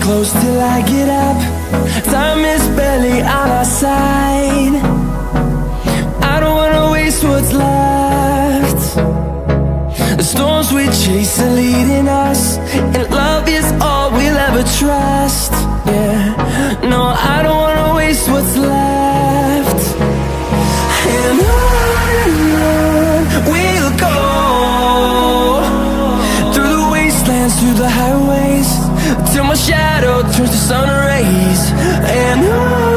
close till I get up. Time is barely on our side. I don't wanna waste what's left. The storms we chase are leading us, and love is all we'll ever trust. Yeah, no, I don't wanna waste what's left. And on we'll go, through the wastelands, through the highways, till my shadow turns to sun rays. And on